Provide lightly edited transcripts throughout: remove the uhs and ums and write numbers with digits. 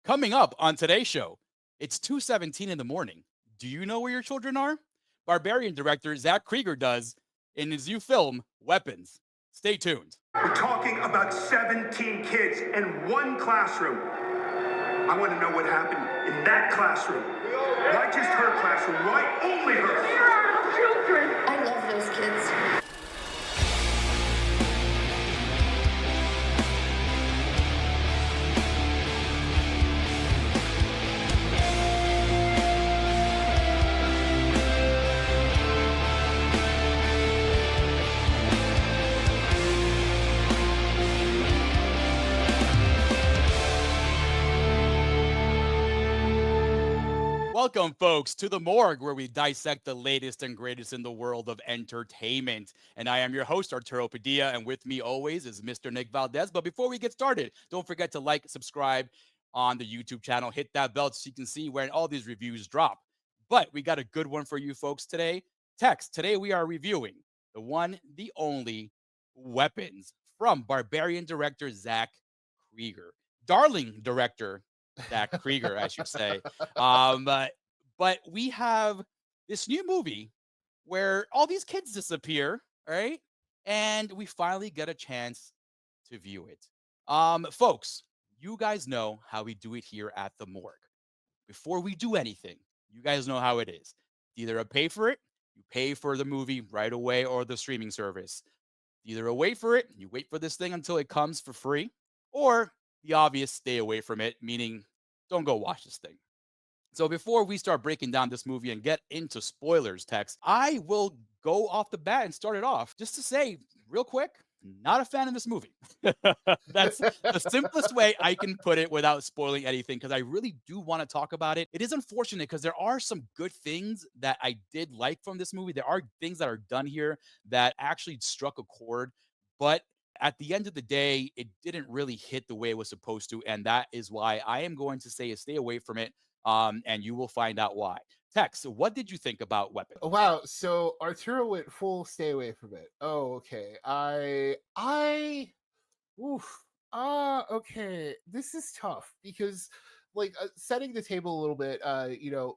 Coming up on today's show, it's 2:17 in the morning. Do you know where your children are? Barbarian director Zach Cregger does in his new film, Weapons. Stay tuned. We're talking about 17 kids in one classroom. I want to know what happened in that classroom. Why just her classroom? Why only her? They're our children. I love those kids. Welcome, folks, to the Morgue, where we dissect the latest and greatest in the world of entertainment. And I am your host, Arturo Padilla, and with me always is Mr. Nick Valdez. But before we get started, don't forget to like, subscribe on the YouTube channel, hit that bell so you can see when all these reviews drop. But we got a good one for you folks today. Today we are reviewing the one, the only Weapons from Barbarian director Zach Cregger. Darling director Zach Cregger, I should say. But we have this new movie where all these kids disappear, right? And we finally get a chance to view it. Folks, you guys know how we do it here at the Morgue. Before we do anything, you guys know how it is. Either a pay for it, you pay for the movie right away, or the streaming service. Either a wait for it, you wait for this thing until it comes for free, or the obvious, stay away from it, meaning don't go watch this thing. So before we start breaking down this movie and get into spoilers, Tex, I will go off the bat and start it off just to say real quick, not a fan of this movie. That's the simplest way I can put it without spoiling anything, because I really do want to talk about it. It is unfortunate because there are some good things that I did like from this movie. There are things that are done here that actually struck a chord, but at the end of the day, it didn't really hit the way it was supposed to. And that is why I am going to say stay away from it. And you will find out why. Tex, what did you think about Weapon? Oh, wow. So Arturo went full stay away from it. Oh, okay. Oof. Okay. This is tough because, like, setting the table a little bit,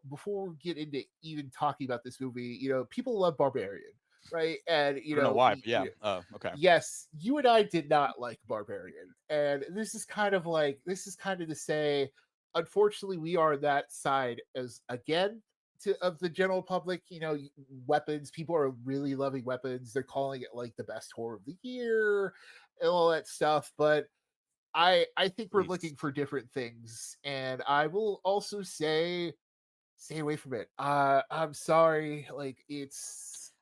before we get into even talking about this movie, people love Barbarian, right? And, I don't know why, but yeah. Oh, okay. yes, you and I did not like Barbarian. And this is kind of to say, unfortunately, we are that side as again of the general public. Weapons, people are really loving Weapons. They're calling it like the best horror of the year and all that stuff. But I think we're looking for different things. And I will also say stay away from it. I'm sorry.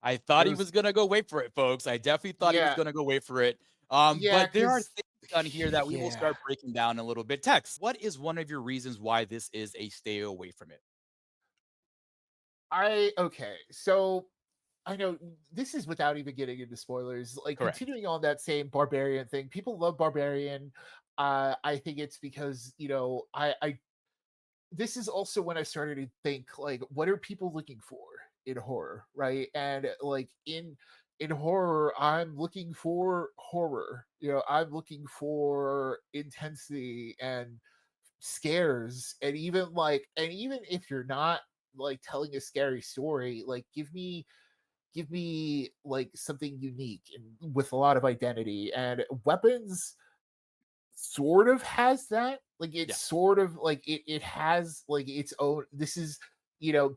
I thought he was gonna go wait for it, folks. I definitely thought he was gonna go wait for it. But there are things on here that we will start breaking down a little bit. Tex, what is one of your reasons why this is a stay away from it? Okay. So I know this is without even getting into spoilers. Like, Correct. continuing on that same Barbarian thing, people love Barbarian. I think it's because I this is also when I started to think, like, what are people looking for in horror, right? And like in horror, I'm looking for horror. I'm looking for intensity and scares, and even if you're not like telling a scary story, like give me like something unique and with a lot of identity. And Weapons sort of has that. Like, it's sort of like it has like its own. This is,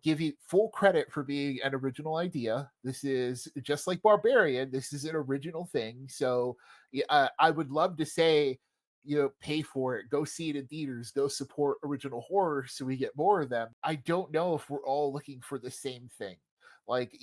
give you full credit for being an original idea. This is just like Barbarian. This is an original thing. So yeah, I would love to say, pay for it, go see it in theaters, go support original horror so we get more of them. I don't know if we're all looking for the same thing. Like,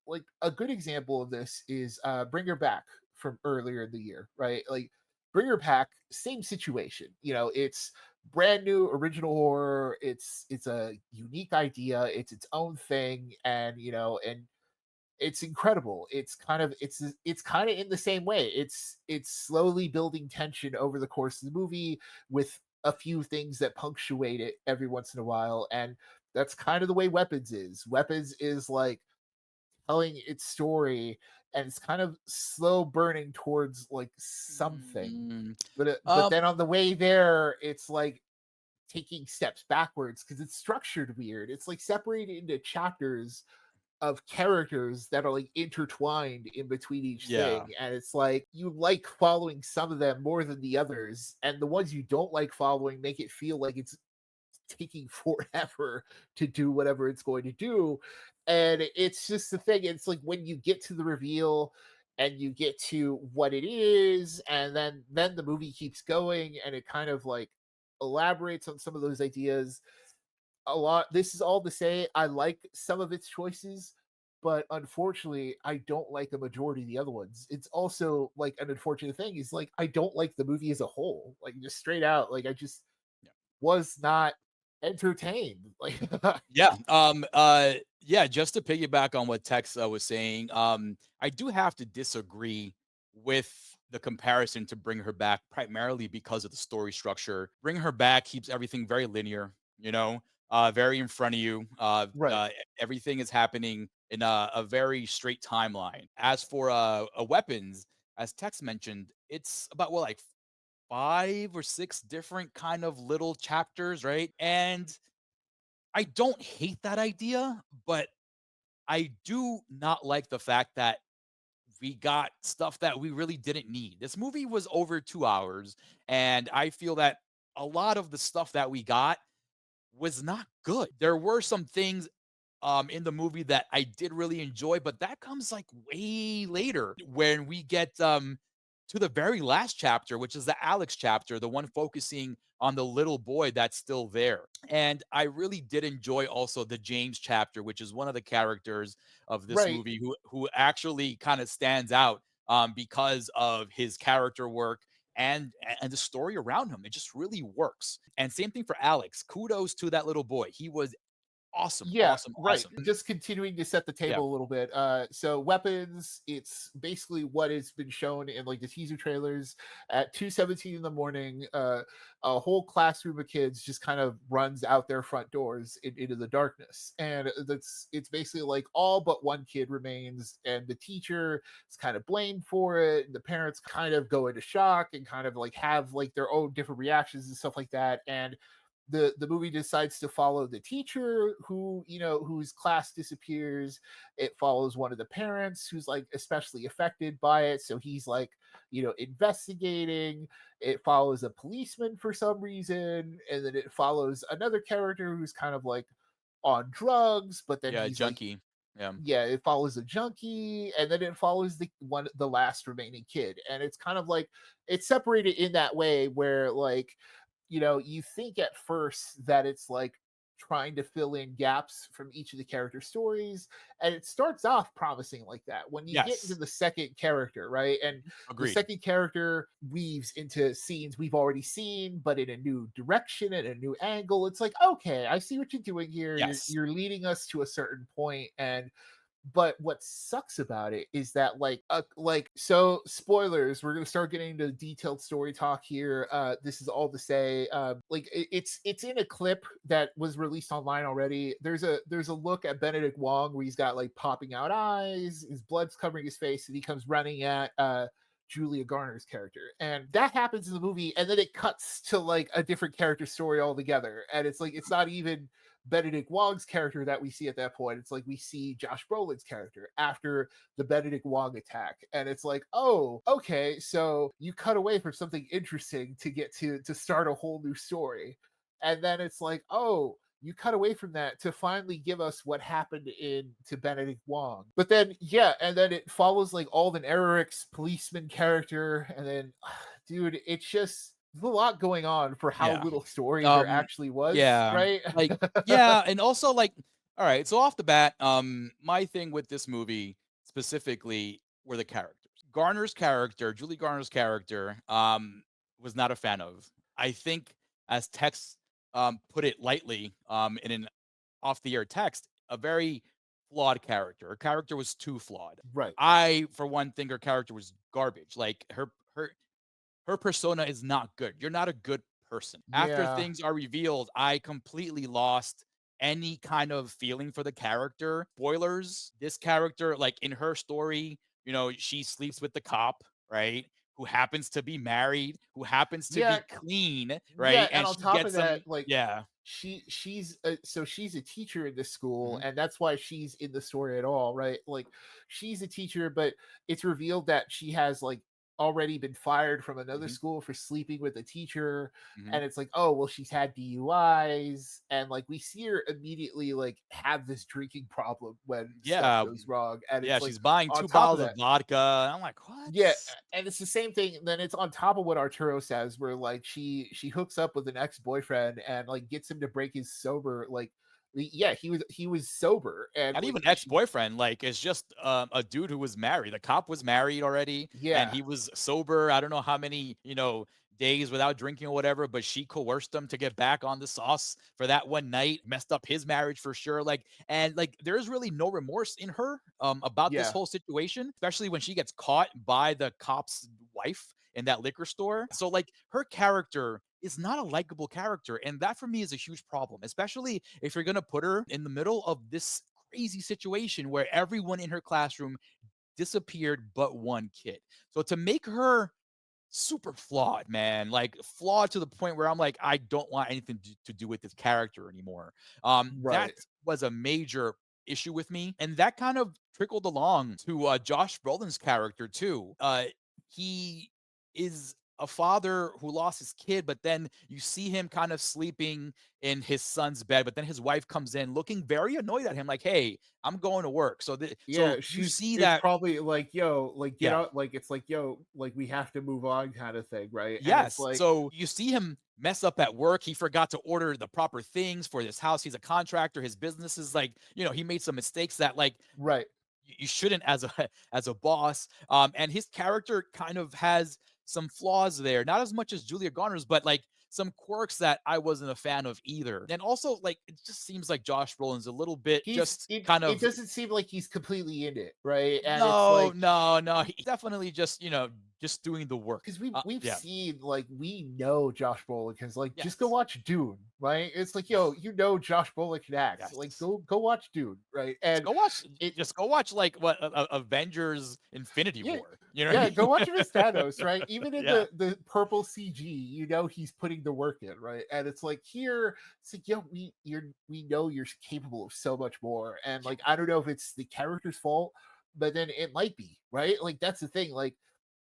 like a good example of this is Bring Her Back from earlier in the year, right? Like, Bring Her Back, same situation. It's brand new original horror. It's a unique idea. It's its own thing, and it's incredible. It's kind of in the same way. It's slowly building tension over the course of the movie with a few things that punctuate it every once in a while. And that's kind of the way Weapons is. Weapons is like telling its story, and it's kind of slow burning towards like something. But then on the way there, it's like taking steps backwards because it's structured weird. It's like separated into chapters of characters that are like intertwined in between each Yeah. thing. And it's like you like following some of them more than the others. And the ones you don't like following make it feel like it's taking forever to do whatever it's going to do. And it's just the thing. It's like when you get to the reveal and you get to what it is, and then the movie keeps going and it kind of like elaborates on some of those ideas a lot. This is all to say I like some of its choices, but unfortunately I don't like a majority of the other ones. It's also like an unfortunate thing is like I don't like the movie as a whole, like just straight out. Like I just Yeah. was not entertained. Like Yeah. Yeah, just to piggyback on what Tex was saying, I do have to disagree with the comparison to Bring Her Back primarily because of the story structure. Bring Her Back keeps everything very linear, very in front of you. right. Everything is happening in a very straight timeline. As for weapons, as Tex mentioned, it's about what, like 5 or 6 different kind of little chapters, right? And I don't hate that idea, but I do not like the fact that we got stuff that we really didn't need. This movie was over 2 hours, and I feel that a lot of the stuff that we got was not good. There were some things in the movie that I did really enjoy, but that comes like way later when we get to the very last chapter, which is the Alex chapter, the one focusing on the little boy that's still there. And I really did enjoy also the James chapter, which is one of the characters of this Right. movie who actually kind of stands out because of his character work and the story around him. It just really works. And same thing for Alex. Kudos to that little boy. He was awesome, Yeah, awesome, right. awesome. Just continuing to set the Yeah, table a little bit. So weapons, it's basically what has been shown in like the teaser trailers at 2:17 in the morning. A whole classroom of kids just kind of runs out their front doors into the darkness. And it's basically like all but one kid remains, and the teacher is kind of blamed for it. And the parents kind of go into shock and kind of like have like their own different reactions and stuff like that. And the movie decides to follow the teacher who whose class disappears. It follows one of the parents who's like especially affected by it, so he's like investigating. It follows a policeman for some reason, and then it follows another character who's kind of like on drugs, but then yeah, he's like, junkie. Yeah, yeah, it follows a junkie, and then it follows the last remaining kid. And it's kind of like it's separated in that way where like you think at first that it's like trying to fill in gaps from each of the character stories, and it starts off promising like that when you get into yes, the second character, right? And the agreed. second character weaves into scenes we've already seen but in a new direction and a new angle. It's like, okay, I see what you're doing here. you're, Yes, you're leading us to a certain point. And but what sucks about it is that so spoilers, we're going to start getting into detailed story talk here. This is all to say, it's in a clip that was released online already. There's a look at Benedict Wong where he's got like popping out eyes, his blood's covering his face, and he comes running at Julia Garner's character. And that happens in the movie, and then it cuts to like a different character story altogether. And it's like it's not even Benedict Wong's character that we see at that point. It's like we see Josh Brolin's character after the Benedict Wong attack. And it's like, oh, okay, so you cut away from something interesting to get to start a whole new story. And then it's like, oh, you cut away from that to finally give us what happened in to Benedict Wong. But then yeah, and then it follows like Alden Ehrecht's policeman character, and then dude, it's just there's a lot going on for how yeah, little story there um, actually was, yeah, right? like yeah, and also like, all right. So off the bat, my thing with this movie specifically were the characters. Julie Garner's character, was not a fan of. I think, as Tex put it lightly, in an off the air text, a very flawed character. Her character was too flawed. Right. I, for one, think her character was garbage. Like her persona is not good. You're not a good person. After Yeah. things are revealed, I completely lost any kind of feeling for the character. Spoilers, this character, like in her story, she sleeps with the cop, right? who happens to be married, who happens to Yeah, be clean, yeah, right? and And on she top of gets that, some, like yeah. she's a teacher in this school, Mhm. and that's why she's in the story at all, right? Like she's a teacher, but it's revealed that she has like already been fired from another Mhm. school for sleeping with a teacher, Mhm. and it's like, oh well, she's had DUIs, and like we see her immediately like have this drinking problem when stuff Yeah. goes wrong, and Yeah, it's like she's buying on 2 top of bottles of that, vodka. I'm like, "What?" yeah, and it's the same thing. Then it's on top of what Arturo says, where like she hooks up with an ex boyfriend and like gets him to break his sober. Like, yeah, he was sober, and Not when even she, ex-boyfriend, like, it's just, a dude who was married. The cop was married already, and yeah, he was sober, I don't know how many, days without drinking or whatever, but she coerced him to get back on the sauce for that one night, messed up his marriage for sure, like and, like, there's really no remorse in her, about this yeah, whole situation, especially when she gets caught by the cop's wife in that liquor store. So, like, her character is not a likable character, and that for me is a huge problem, especially if you're gonna put her in the middle of this crazy situation where everyone in her classroom disappeared but one kid. So to make her super flawed, man, like flawed to the point where I'm like, I don't want anything to do with this character anymore. That right, was a major issue with me, and that kind of trickled along to Josh Brolin's character too. He is a father who lost his kid, but then you see him kind of sleeping in his son's bed, but then his wife comes in looking very annoyed at him, like, "Hey, I'm going to work." So, yeah. you She's see it's that, probably like, yo, like get yeah. out, like it's like, yo, like we have to move on, kind of thing, right? And it's Yes. like, So you see him mess up at work. He forgot to order the proper things for this house. He's a contractor. His business is like, he made some mistakes that like right, you shouldn't as a as a boss. And his character kind of has some flaws there, not as much as Julia Garner's, but like some quirks that I wasn't a fan of either. And also, like, it just seems like Josh Brolin's a little bit just kind it of doesn't seem like he's completely in it, right? And it's no, like, no, no. He's definitely just just doing the work. because we've Yeah. seen, like, we know Josh Brolin because, like, just go Yes. watch Dune, right? It's like, Yeah. yo, Josh Brolin can act, like Yes. go watch Dune, right? And it Just go watch like what Avengers Infinity yeah, War. You know what I yeah, mean? go watch him as Thanos, right? Even in Yeah. the purple CG, he's putting the work in, right? And it's like here, it's like, yo, we know you're capable of so much more, and Yeah. like I don't know if it's the character's fault, but then it might be, right? Like that's the thing, like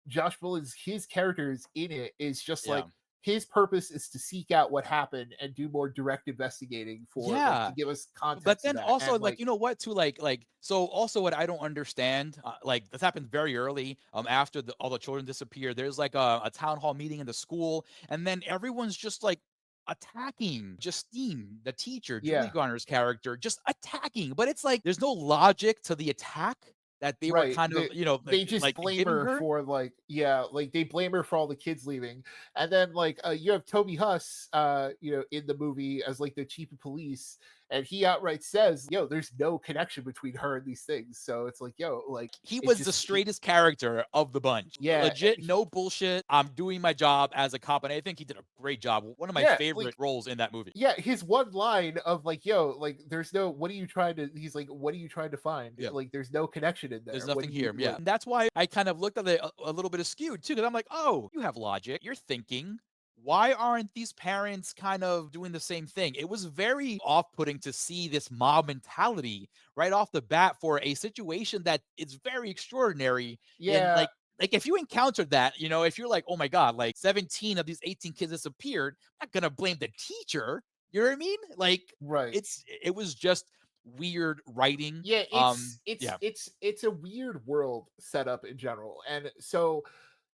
Josh Brolin's his characters in it is just Yeah. like his purpose is to seek out what happened and do more direct investigating for like to Yeah. give us But context to then that, also, and like, like you know what, too, like, so also what I don't understand, like, this happened very early, after all the children disappeared. There's like a town hall meeting in the school, and then everyone's just like attacking Justine, the teacher, Julie yeah, Garner's character, just attacking. But it's like there's no logic to the attack that they were right. kind of, They just like blame giving her her. for like, yeah, like they blame her for all the kids leaving. And then like you have Toby Huss in the movie as like the chief of police, and he outright says, yo, there's no connection between her and these things. So it's like, yo, like He it's was the just he straightest character of the bunch. yeah, Legit, no bullshit. I'm doing my job as a cop, and I think he did a great job. One of my yeah, favorite like roles in that movie. yeah, his one line of like, yo, like there's no what are you trying to he's like, what are you trying to find? Yeah. Like there's no connection in There's there. What nothing do you here. Yeah. like And that's why I kind of looked at it a little bit askewed too, because I'm like, oh, you have logic. You're thinking. Why aren't these parents kind of doing the same thing? It was very off putting to see this mob mentality right off the bat for a situation that is very extraordinary. In yeah, like if you encountered that, if you're like, oh my God, like 17 of these 18 kids disappeared, I'm not going to blame the teacher. You know what I mean? Like right. it was just weird writing. Yeah, Yeah. it's a weird world set up in general. And so,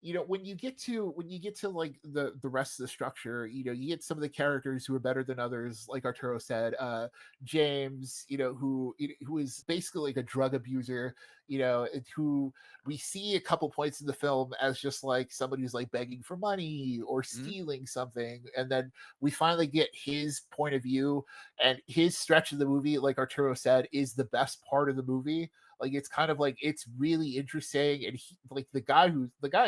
when you get to like the rest of the structure, you get some of the characters who are better than others, like Arturo said, James, who is basically like a drug abuser, and who we see a couple points in the film as just like somebody who's like begging for money or Mhm. stealing something, and then we finally get his point of view, and his stretch of the movie, like Arturo said, is the best part of the movie. Like it's kind of like it's really interesting, and like the guy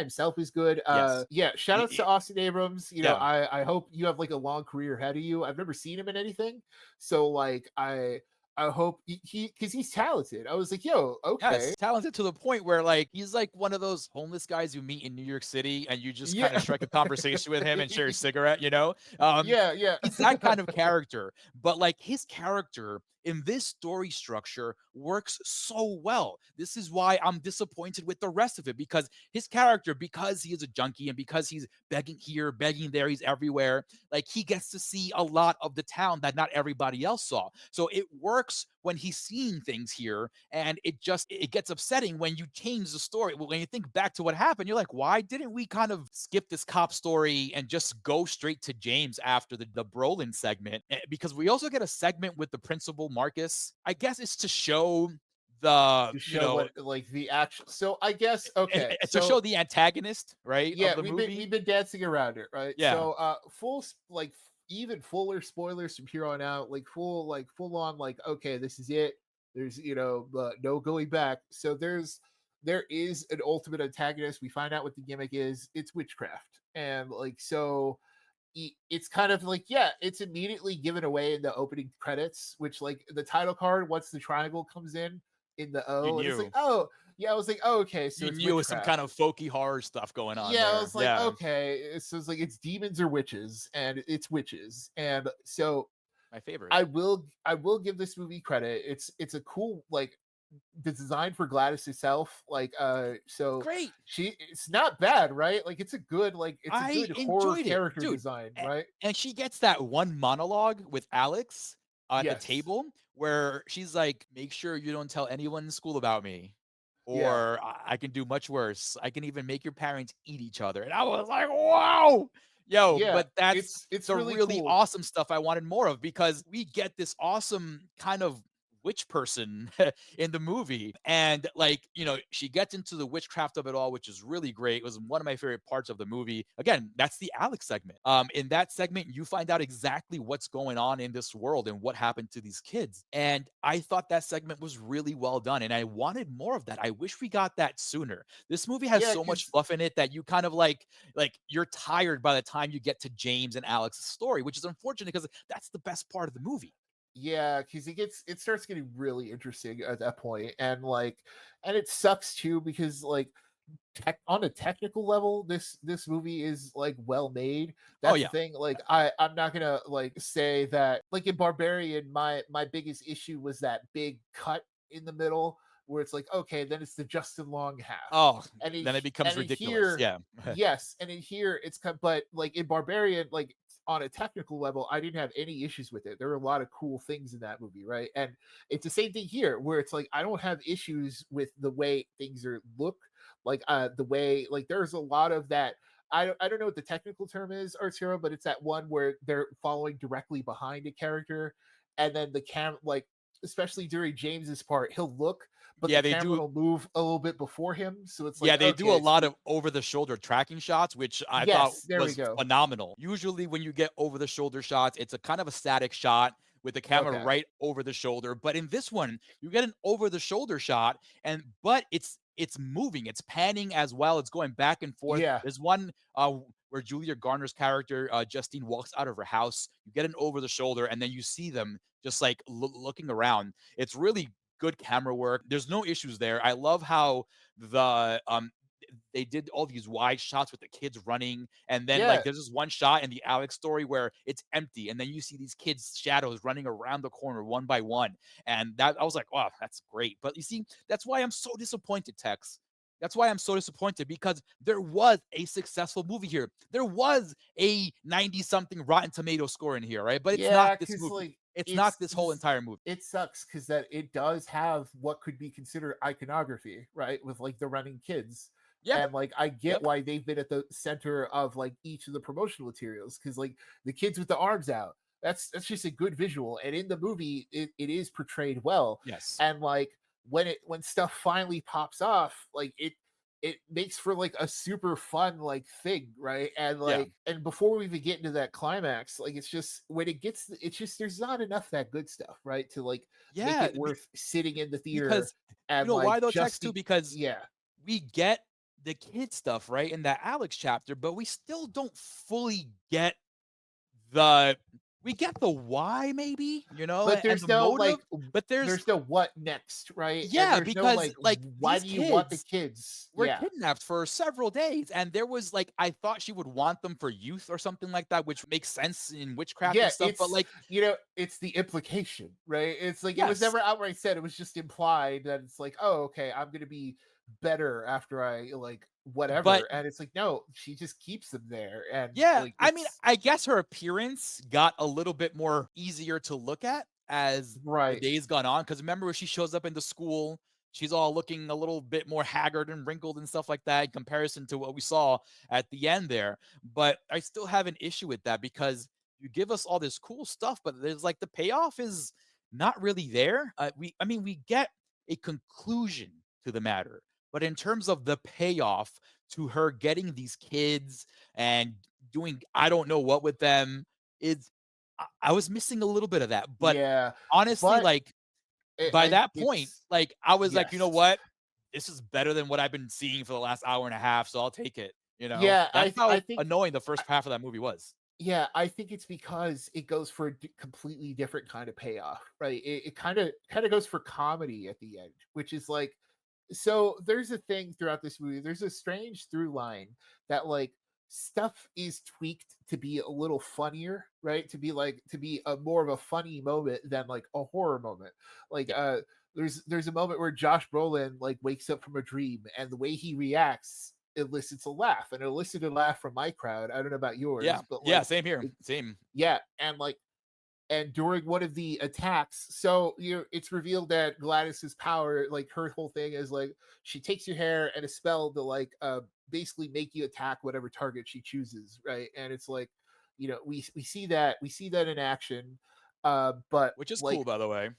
himself is good. Yes. Yeah, shout outs to Austin Abrams. Yeah. I hope you have like a long career ahead of you. I've never seen him in anything, so like I hope because he's talented. I was like, yo, okay. Yes, talented to the point where, like, he's like one of those homeless guys you meet in New York City, and you just Yeah. kinda strike a conversation with him and share a cigarette, you know? Um, Yeah, yeah. he's that kind of character, but, like, his character in this story structure works so well. This is why I'm disappointed with the rest of it, because his character, because he is a junkie and because he's begging here, begging there, he's everywhere, like, he gets to see a lot of the town that not everybody else saw. So it works when he's seeing things here, and it gets upsetting when you change the story. When you think back to what happened, you're like, why didn't we kind of skip this cop story and just go straight to James after the Brolin segment? Because we also get a segment with the principal Marcus. I guess it's to show the, To show what like the actual. So I guess okay. to show So the antagonist, right, yeah, of the movie. we've been dancing around it, right? Yeah, So even fuller spoilers from here on out, like full on like okay, this is it. There's no going back. So there is an ultimate antagonist. We find out what the gimmick is. It's witchcraft, and like so it's kind of like yeah, it's immediately given away in the opening credits, which like the title card once the triangle comes in the you O, and it's like knew. oh yeah, I was like oh, okay, so You it's knew it was some kind witchcraft. of folky horror stuff going on Yeah, I there. was like Yeah, okay, so it's like it's demons or witches, and it's witches, and so my favorite. I will give this movie credit. It's a cool like the design for Gladys herself, like so Great. it's not bad, right? Like it's a I good horror enjoyed it, character dude. design, A right? and she gets that one monologue with Alex at the Yes. table where she's like, "Make sure you don't tell anyone in school about me, Yeah. or I can do much worse. I can even make your parents eat each other." And I was like, "Wow!" Yo, Yeah. but that's It's the really really cool. awesome stuff I wanted more of, because we get this awesome kind of witch person in the movie. And like, she gets into the witchcraft of it all, which is really great. It was one of my favorite parts of the movie. Again, that's the Alex segment. In that segment, you find out exactly what's going on in this world and what happened to these kids. And I thought that segment was really well done. And I wanted more of that. I wish we got that sooner. This movie has Yeah, so much because fluff in it that you kind of like you're tired by the time you get to James and Alex's story, which is unfortunate because that's the best part of the movie. yeah, because it starts getting really interesting at that point, and and it sucks too because like on a technical level, this movie is like well made. Oh That's the yeah. thing. Like I'm not gonna like say that like in Barbarian, my biggest issue was that big cut in the middle where it's like okay, then it's the Justin Long half, Oh, and then it becomes in ridiculous. here, Yeah. yes, and in here it's kind, but like in Barbarian, like on a technical level, I didn't have any issues with it. There were a lot of cool things in that movie, right? And it's the same thing here, where it's like I don't have issues with the way things are look like the way like there's a lot of that. I don't know what the technical term is, Arturo, but it's that one where they're following directly behind a character, and then the cam like especially during James's part, he'll look, but the Yeah, they camera do will move a little bit before him, so it's yeah, like they do a okay, it's lot of over the shoulder tracking shots, which I thought yes, there we was go. phenomenal. Usually when you get over the shoulder shots, it's a kind of a static shot with the camera Okay, right over the shoulder, but in this one, you get an over the shoulder shot, but it's moving, it's panning as well, it's going back and forth. yeah, There's one where Julia Garner's character Justine walks out of her house. You get an over the shoulder, and then you see them just like looking around. It's really good camera work. There's no issues there. I love how they did all these wide shots with the kids running, and then like yeah, there's this one shot in the Alex story where it's empty, and then you see these kids shadows running around the corner one by one, and that I was like, wow, that's great. But you see, that's why I'm so disappointed, Tex. That's why I'm so disappointed, because there was a successful movie here. There was a 90 something Rotten Tomato score in here, right? But it's not yeah, this because movie. like It's not this whole entire movie. it sucks because that it does have what could be considered iconography, right? With like the running kids. Yeah. And like I get Yep. why they've been at the center of like each of the promotional materials because like the kids with the arms out, that's just a good visual. And in the movie, it is portrayed well. Yes. And like when stuff finally pops off, like it makes for like a super fun like thing, right? And Yeah. like and before we even get into that climax, like it's just when it gets it's just there's not enough that good stuff, right? To like make Yeah. it worth sitting in the theater Because you and know like why though, just Text too? the Because yeah. we get the kid stuff, right, in that Alex chapter, but we still don't fully get the we get the why maybe, But and there's the no motive, like but there's there's no what next, right? And yeah, there's no because like like why these do you want the kids kids? were Yeah. kidnapped for several days, and there was like I thought she would want them for youth or something like that, which makes sense in witchcraft Yeah, and stuff. But it's like, it's the implication, right? It's like it was yes, never outright said, it was just implied that it's like, oh, okay, I'm gonna be better after I like but whatever. And it's like, no, she just keeps them there. And yeah, like I mean, it's I guess her appearance got a little bit more easier to look at as the right. days gone on. Because remember when she shows up into school, she's all looking a little bit more haggard and wrinkled and stuff like that in comparison to what we saw at the end there. But I still have an issue with that because you give us all this cool stuff, but there's like the payoff is not really there. I mean, we get a conclusion to the matter, but in terms of the payoff to her getting these kids and doing I don't know what with them. It's I was missing a little bit of that, but Yeah. honestly, But like by that point, it's like I was like, you know yes. what? This is better than what I've been seeing for the last hour and a half, so I'll take it. Yeah, That's I how think annoying the first half of that movie was. yeah, I think it's because it goes for a completely different kind of payoff, right? It kind of goes for comedy at the end, which is like, so there's a thing throughout this movie. There's a strange through line that like stuff is tweaked to be a little funnier, right? To be a more of a funny moment than like a horror moment. Like Yeah. there's a moment where Josh Brolin like wakes up from a dream and the way he reacts elicits a laugh, and it elicited a laugh from my crowd. I don't know about Yeah. yours, but Yeah, like same here. it, Same. yeah, and like and during one of the attacks, so it's revealed that Gladys's power, like her whole thing is like she takes your hair and a spell to like basically make you attack whatever target she chooses, right? And it's like, we see that in action, but Which is cool, like by the way.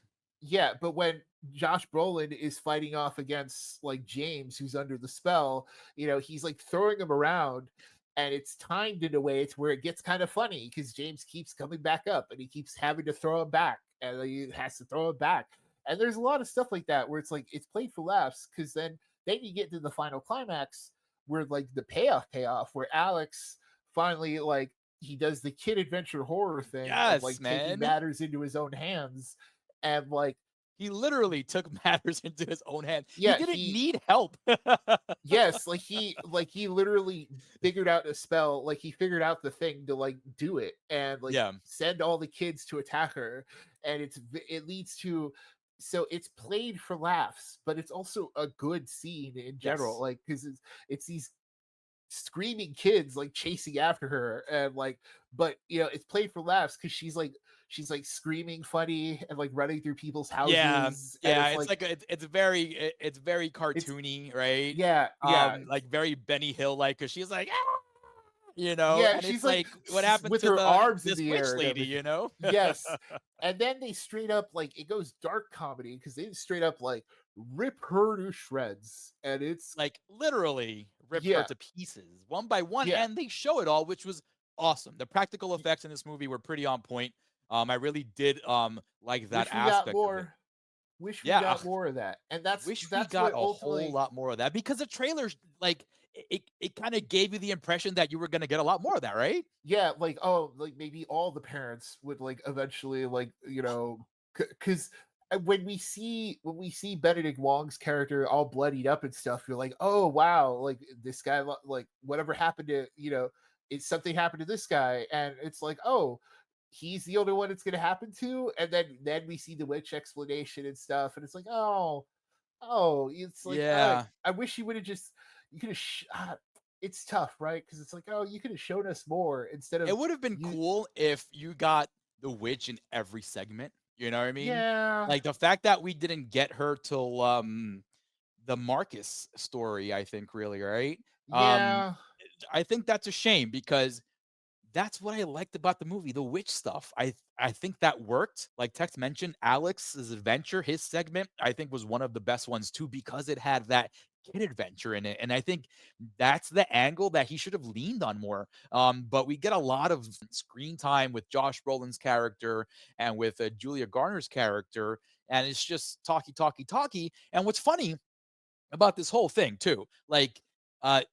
yeah, but when Josh Brolin is fighting off against like James, who's under the spell, he's like throwing him around, and it's timed in a way to where it gets kind of funny because James keeps coming back up and he keeps having to throw him back, and he has to throw him back. And there's a lot of stuff like that where it's like it's played for laughs because then you get to the final climax where like the payoff where Alex finally like he does the kid adventure horror thing of Yes, like taking man. matters into his own hands, and like He literally took matters into his own hands. He yeah, didn't need help. yes, like he literally figured out a spell, like he figured out the thing to like do it and like Yeah. send all the kids to attack her, and it leads to, so it's played for laughs, but it's also a good scene in general, Yes. like because it's these screaming kids like chasing after her, and like, but it's played for laughs because she's like screaming funny and like running through people's Yeah, houses, and yeah, it's it's like like it's very it's cartoony, right? yeah, yeah, Like very Benny Hill like, cause she's like, "Ah!" yeah, And she's it's like like, what happened with to her the arms in this the witch air and lady, everything. you know? Yes. And then they straight up like it goes dark comedy because they straight up like rip her to shreds. And it's Like, literally rip her yeah, to pieces one by one, yeah. and they show it all, which was awesome. The practical effects in this movie were pretty on point. I really did, like that Wish we got aspect of it. more. Wish we Yeah. got more of that. And Wish we that's got what a whole ultimately lot more of that because the trailers, like, it kind of gave you the impression that you were gonna get a lot more of that, right? yeah, like oh, like maybe all the parents would like eventually like because when we see Benedict Wong's character all bloodied up and stuff, you're like, oh wow, like this guy, like whatever happened to it's something happened to this guy, and it's like, oh, he's the only one it's going to happen to, and then we see the witch explanation and stuff, and it's like, oh, it's like, Yeah. I wish you would have just you could have. It's tough, right? Because it's like, oh, you could have shown us more instead It of would have been you. cool if you got the witch in every segment, you know what I mean? Yeah, Like, the fact that we didn't get her till, the Marcus story, I think, really, right? Um, yeah, I think that's a shame because that's what I liked about the movie, the witch stuff. I think that worked. Like Tex mentioned, Alex's adventure, his segment, I think was one of the best ones too because it had that kid adventure in it. And I think that's the angle that he should have leaned on more. But we get a lot of screen time with Josh Brolin's character and with Julia Garner's character, and it's just talky, talky, talky. And what's funny about this whole thing too, like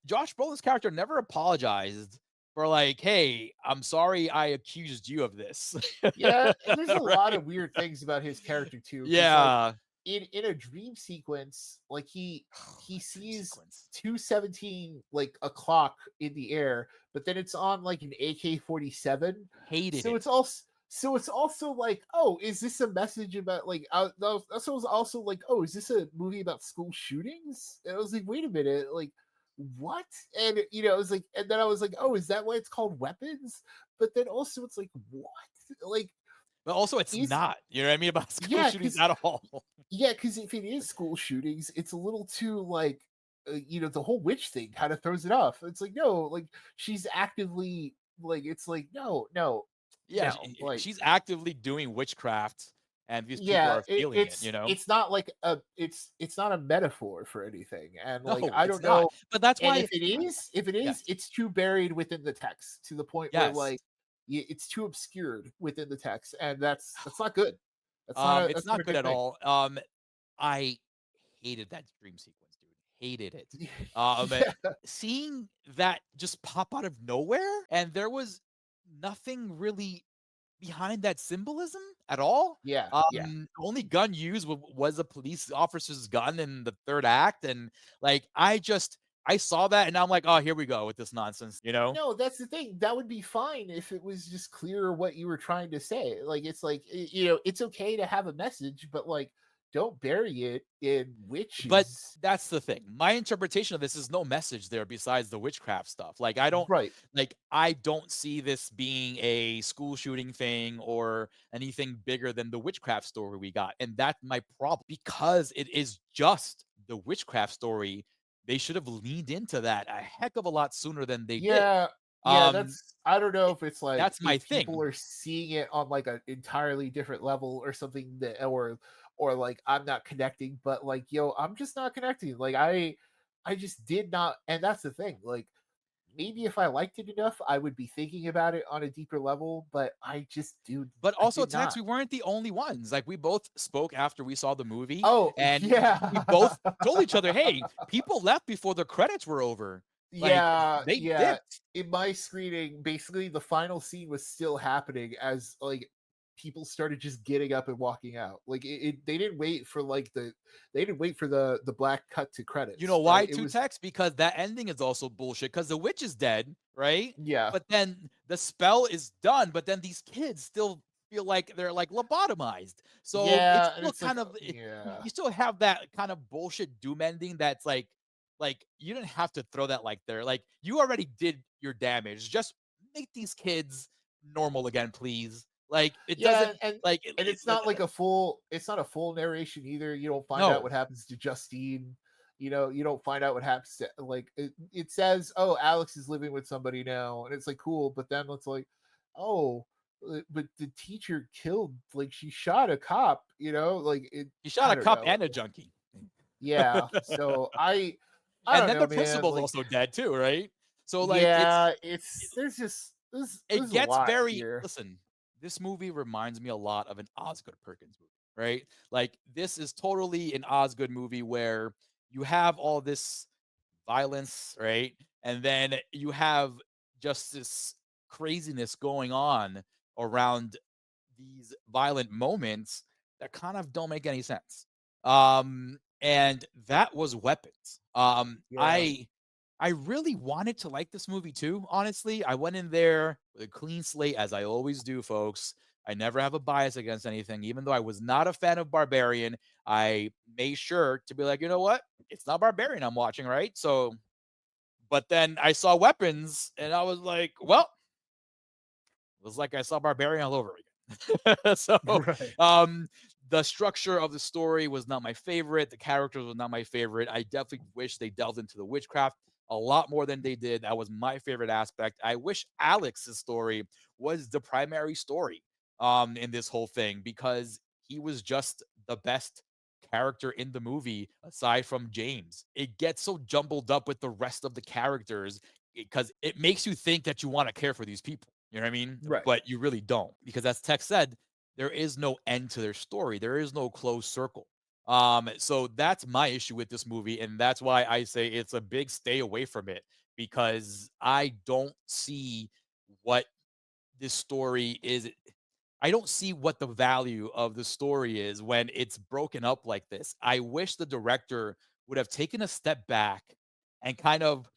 Josh Brolin's character never apologized for like, hey, I'm sorry I accused you of this. Yeah, and there's a lot Right? of weird things about his character too, because like Yeah. in a dream sequence, like he That dream sees sequence. 2:17 like a clock in the air, but then it's on like an AK-47. Hated So it. it's also like, oh, is this a message about like that's was also like, oh, is this a movie about school shootings? And I was like, wait a minute, like what? And it was like, and then I was like, oh, is that why it's called Weapons? But then also it's like, what? Like, But also it's is not. You know what I mean? About school yeah, shootings because at all. yeah, because if it is school shootings, it's a little too like, the whole witch thing kind of throws it off. It's like, no, like she's actively like, it's like, no, no, Yeah, no, like, she's actively doing witchcraft and these people yeah, are feeling it, you know? it's not like a it's not a metaphor for anything, and like No, I it's don't not. know, But that's and why if it is, yes. it's too buried within the text to the point where Yes. like it's too obscured within the text, and that's not good. It's That's not not a good good at thing. all. I hated that dream sequence, dude. Hated it. Um, Yeah, seeing that just pop out of nowhere, and there was nothing really behind that symbolism at all. yeah, yeah. The only gun used was a police officer's gun in the third act, and like I saw that, and I'm like, oh, here we go with this nonsense, you know? No, that's the thing. That would be fine if it was just clear what you were trying to say. Like it's like, it's okay to have a message, but like don't bury it in But witches. that's the thing. My interpretation of this is no message there besides the witchcraft stuff. Right. I don't see this being a school shooting thing or anything bigger than the witchcraft story we got. And that's my problem because it is just the witchcraft story. They should have leaned into that a heck of a lot sooner than they did. Yeah. Yeah, Um that's I don't know if it's like that's my if people thing. are seeing it on like an entirely different level or something that or like I'm not connecting, but like I'm just not connecting. Like I just did not, and that's the thing. Like maybe if I liked it enough, I would be thinking about it on a deeper level, but But I also, did Tex, not. we weren't the only ones. Like, we both spoke after we saw the movie, Oh, and we yeah. both told each other, "Hey, people left before the credits were over. Like, Yeah, they yeah. dipped." In my screening, basically the final scene was still happening as like people started just getting up and walking out. Like they didn't wait for like they didn't wait for the black cut to You know credits. why, Right? It too, was Tex? Because that ending is also bullshit. Because the witch is dead, right? yeah. But then the spell is done. But then these kids still feel like they're like lobotomized. So it's Yeah, and still it's like kind of yeah. you still have that kind of bullshit doom ending. That's like you didn't have to throw that like there. Like you already did your damage. Just make these kids normal again, please. Like it Yeah, doesn't and like it's like not like it's not a full narration either. You don't find out no. what happens to Justine. You don't find out what happens to like it says, "Oh, Alex is living with somebody now." And it's like cool, but then it's like, "Oh, but the teacher killed like she shot a cop, like it He shot I a don't cop know." and a junkie. Yeah. So I And don't then know, the man. principal's Like also dead too, right? So like yeah, it, it's there's just it there's a gets lot very here. listen, this movie reminds me a lot of an Osgood Perkins movie, right? Like this is totally an Osgood movie where you have all this violence, right? And then you have just this craziness going on around these violent moments that kind of don't make any sense. And that was Weapons. Yeah. I really wanted to like this movie too, honestly. I went in there with a clean slate, as I always do, folks. I never have a bias against anything. Even though I was not a fan of Barbarian, I made sure to be like, you know what? It's not Barbarian I'm watching, right? So, but then I saw Weapons and I was like, well, it was like I saw Barbarian all over again. So, Right. um, the structure of the story was not my favorite. The characters were not my favorite. I definitely wish they delved into the witchcraft a lot more than they did. That was my favorite aspect. I wish Alex's story was the primary story in this whole thing because he was just the best character in the movie aside from James. It gets so jumbled up with the rest of the characters because it makes you think that you want to care for these people. You know what I mean? Right. But you really don't because as Tech said, there is no end to their story. There is no closed circle. So that's my issue with this movie, and that's why I say it's a big stay away from it because I don't see what this story is. I don't see what the value of the story is when it's broken up like this. I wish the director would have taken a step back and kind of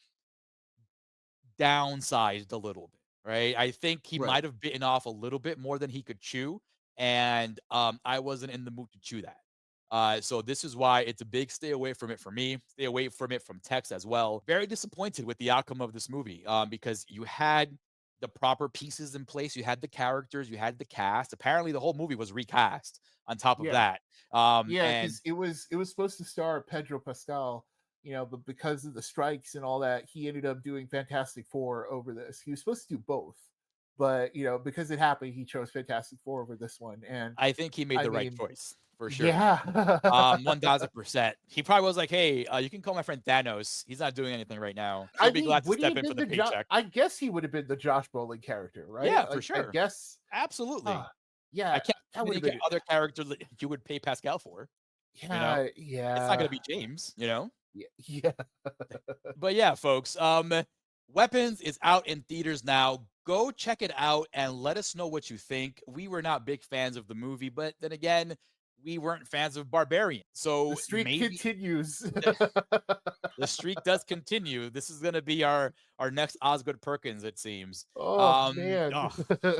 downsized a little bit, right? I think he Right. might have bitten off a little bit more than he could chew, and I wasn't in the mood to chew that. So this is why it's a big stay away from it for me. Stay away from it from Tex as well. Very disappointed with the outcome of this movie because you had the proper pieces in place. You had the characters, you had the cast. Apparently, the whole movie was recast on top of Yeah. that. Yeah, And because it was supposed to star Pedro Pascal, but because of the strikes and all that, he ended up doing Fantastic Four over this. He was supposed to do both, but because it happened, he chose Fantastic Four over this one. And I think he made I the right mean, choice for sure. yeah, 1000%. He probably was like, "Hey, you can call my friend Thanos. He's not doing anything right now. He'll I be mean, glad to would he step have in for been the the Josh? paycheck." I guess he would have been the Josh Brolin character, right? Yeah, for Like, I sure. guess, Absolutely. I yeah, can't that think would of have any been, other character that you would pay Pascal for, you know? yeah, It's not yeah, gonna be James, you know? yeah, yeah. But yeah, folks, Weapons is out in theaters now. Go check it out and let us know what you think. We were not big fans of the movie, but then again, we weren't fans of Barbarian. The So streak maybe continues. the streak does continue. This is gonna be our next Osgood Perkins, it seems. Oh man. Oh,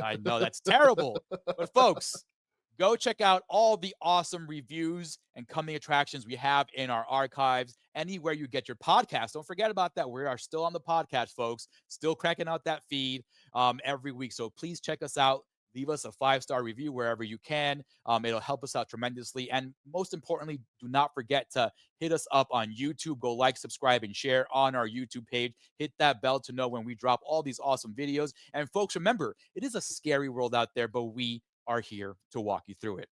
I know that's terrible. But folks, go check out all the awesome reviews and coming attractions we have in our archives anywhere you get your podcast. Don't forget about that. We are still on the podcast, folks. Still cracking out that feed every week. So please check us out. Leave us a 5-star review wherever you can. It'll help us out tremendously. And most importantly, do not forget to hit us up on YouTube. Go like, subscribe, and share on our YouTube page. Hit that bell to know when we drop all these awesome videos. And folks, remember, it is a scary world out there, but we are here to walk you through it.